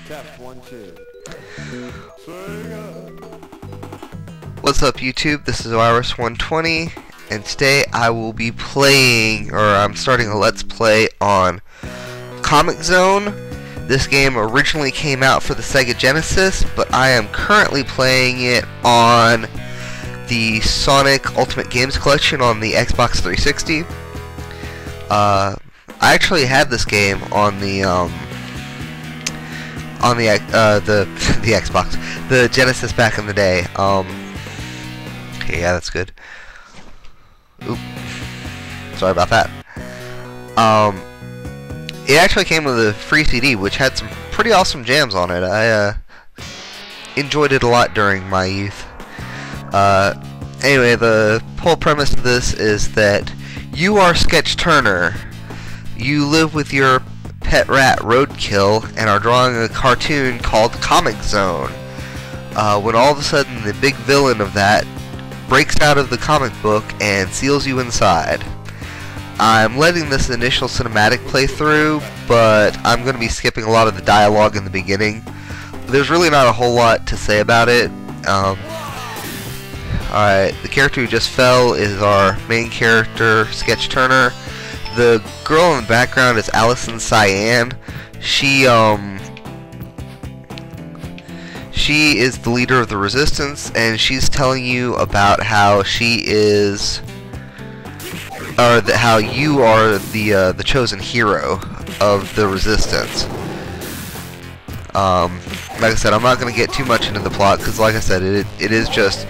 Test 1, 2. What's up YouTube, this is Iris120 and today I will be playing, or I'm starting a Let's Play on Comix Zone. This game originally came out for the Sega Genesis, but I am currently playing it on the Sonic Ultimate Games Collection on the Xbox 360. I actually had this game on the the Xbox, the Genesis back in the day. Okay, yeah, that's good. Oop, sorry about that. It actually came with a free CD, which had some pretty awesome jams on it. I enjoyed it a lot during my youth. Anyway, the whole premise of this is that you are Sketch Turner. You live with your pet rat Roadkill and are drawing a cartoon called Comix Zone. When all of a sudden the big villain of that breaks out of the comic book and seals you inside. I'm letting this initial cinematic play through, but I'm going to be skipping a lot of the dialogue in the beginning. There's really not a whole lot to say about it. Alright, the character who just fell is our main character, Sketch Turner. The girl in the background is Allison Cyan. She is the leader of the Resistance, and she's telling you about how she is, or how you are the chosen hero of the Resistance. Like I said, I'm not going to get too much into the plot because, like I said, it is just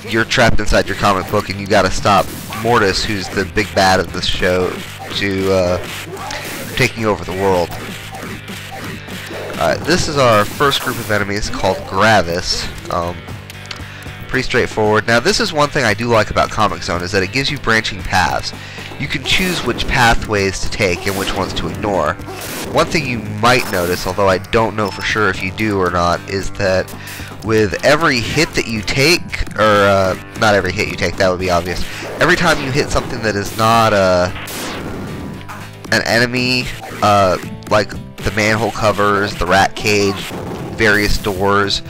you're trapped inside your comic book, and you got to stop Mortis, who's the big bad of this show, to taking over the world. This is our first group of enemies called Gravis. Pretty straightforward. Now this is one thing I do like about Comix Zone, is that it gives you branching paths. You can choose which pathways to take and which ones to ignore. One thing you might notice, although I don't know for sure if you do or not, is that with every hit that you take, or not every hit you take, that would be obvious. Every time you hit something that is not an enemy, like the manhole covers, the rat cage, various doors,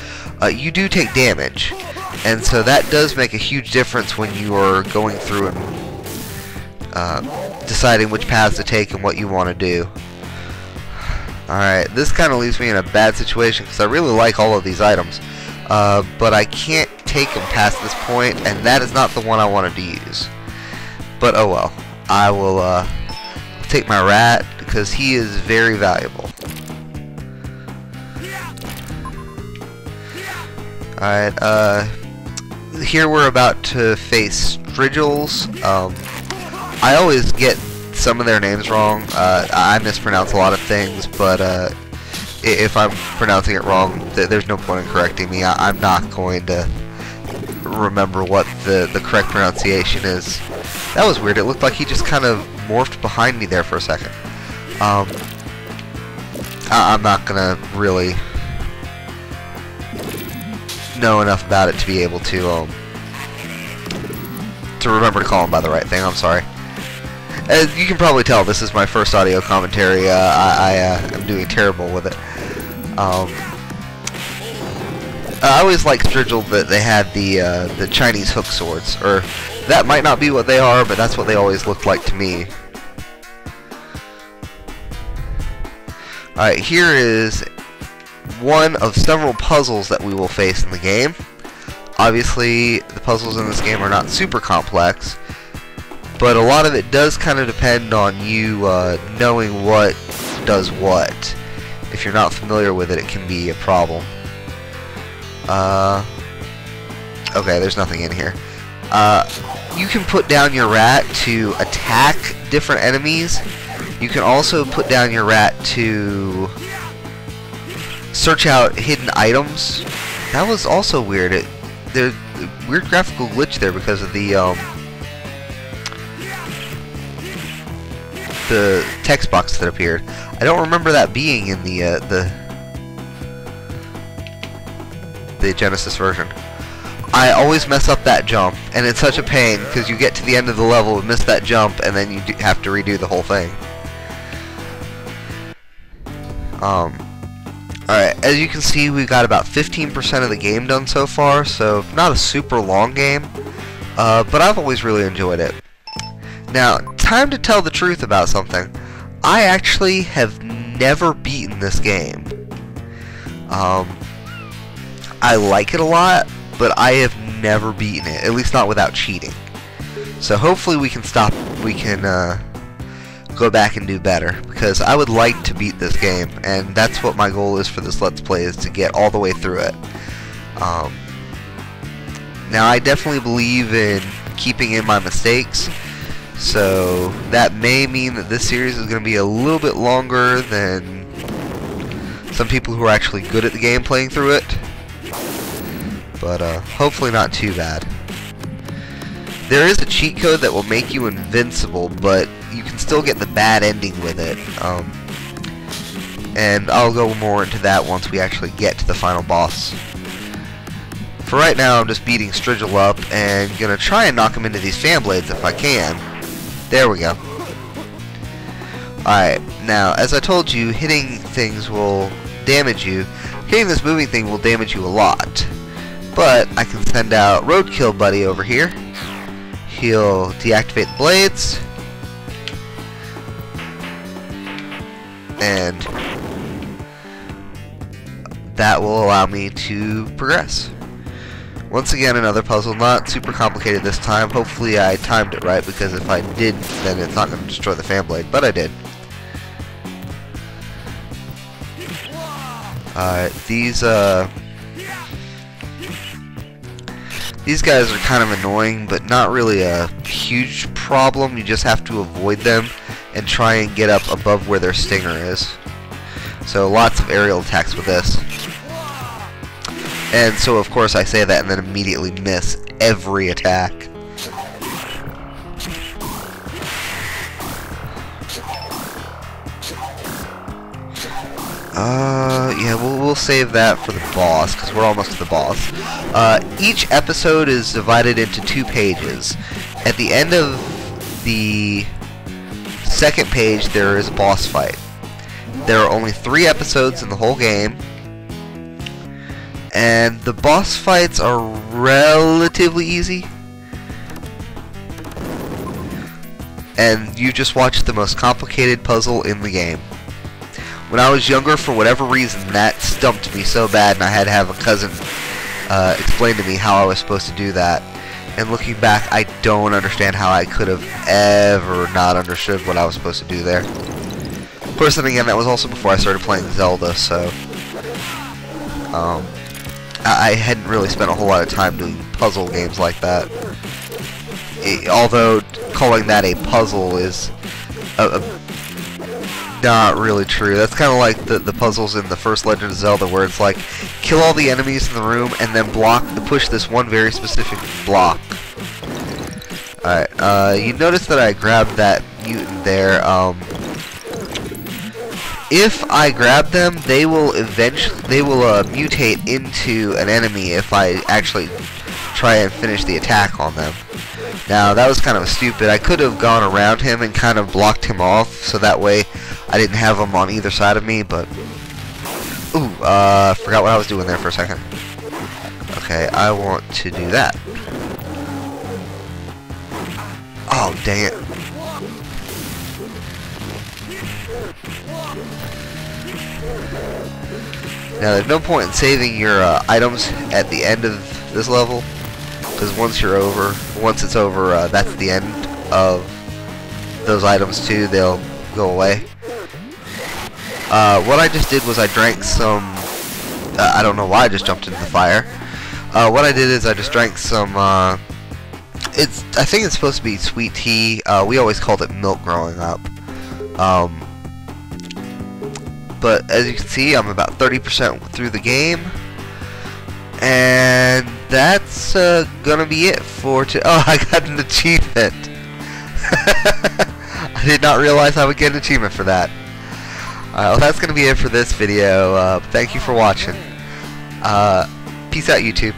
you do take damage. And so that does make a huge difference when you are going through and deciding which paths to take and what you want to do. Alright, this kind of leaves me in a bad situation because I really like all of these items. But I can't take them past this point, and that is not the one I wanted to use. But oh well. I will take my rat because he is very valuable. Alright, here we're about to face Strigils. I always get some of their names wrong. I mispronounce a lot of things, but if I'm pronouncing it wrong, there's no point in correcting me. I'm not going to remember what the correct pronunciation is. That was weird. It looked like he just kind of morphed behind me there for a second. I'm not gonna really know enough about it to be able to remember to call him by the right thing. I'm sorry. As you can probably tell, this is my first audio commentary. I am doing terrible with it. I always liked Strigil that they had the Chinese hook swords, or that might not be what they are, but that's what they always looked like to me. Alright, here is one of several puzzles that we will face in the game. Obviously, the puzzles in this game are not super complex, but a lot of it does kind of depend on you knowing what does what. If you're not familiar with it, it can be a problem. Okay, there's nothing in here. You can put down your rat to attack different enemies. You can also put down your rat to search out hidden items. That was also weird. There's a weird graphical glitch there because of the text box that appeared. I don't remember that being in the Genesis version. I always mess up that jump, and it's such a pain because you get to the end of the level and miss that jump, and then you have to redo the whole thing. Alright, as you can see, we got about 15% of the game done so far, so not a super long game, but I've always really enjoyed it. Now, time to tell the truth about something. I actually have never beaten this game. I like it a lot, but I have never beaten it, at least not without cheating. So hopefully we can go back and do better, because I would like to beat this game, and that's what my goal is for this Let's Play, is to get all the way through it. Now I definitely believe in keeping in my mistakes, so that may mean that this series is going to be a little bit longer than some people who are actually good at the game playing through it, but hopefully not too bad. There is a cheat code that will make you invincible, but you can still get the bad ending with it. And I'll go more into that once we actually get to the final boss. For right now, I'm just beating Strigil up and gonna try and knock him into these fan blades if I can. There we go. Alright, now, as I told you, hitting things will damage you. Hitting this moving thing will damage you a lot. But I can send out Roadkill Buddy over here. He'll deactivate the blades, and that will allow me to progress. Once again, another puzzle, not super complicated this time. Hopefully I timed it right, because if I didn't, then it's not going to destroy the fan blade, but I did. These guys are kind of annoying, but not really a huge problem. You just have to avoid them and try and get up above where their stinger is. So lots of aerial attacks with this. And so of course I say that and then immediately miss every attack. Yeah, we'll save that for the boss, because we're almost to the boss. Each episode is divided into 2 pages. At the end of the second page, there is a boss fight. There are only 3 episodes in the whole game, and the boss fights are relatively easy. And you just watched the most complicated puzzle in the game. When I was younger, for whatever reason, that stumped me so bad, and I had to have a cousin explain to me how I was supposed to do that. And looking back, I don't understand how I could have ever not understood what I was supposed to do there. Of course, then again, that was also before I started playing Zelda, so I hadn't really spent a whole lot of time doing puzzle games like that. Although calling that a puzzle is not really true. That's kind of like the puzzles in the first Legend of Zelda, where it's like, kill all the enemies in the room and then push this one very specific block. Alright, you notice that I grabbed that mutant there. If I grab them, they will mutate into an enemy if I actually try and finish the attack on them. Now, that was kind of stupid. I could have gone around him and kind of blocked him off, so that way I didn't have him on either side of me, but... Ooh, forgot what I was doing there for a second. Okay, I want to do that. Oh, dang it. Now, there's no point in saving your items at the end of this level, because once it's over, that's the end of those items too. They'll go away. What I just did was I drank some... I don't know why I just jumped into the fire. What I did is I just drank some... I think it's supposed to be sweet tea. We always called it milk growing up. But as you can see, I'm about 30% through the game. And that's gonna be it for oh, I got an achievement. I did not realize I would get an achievement for that. Well, that's gonna be it for this video. Thank you for watching. Peace out, YouTube.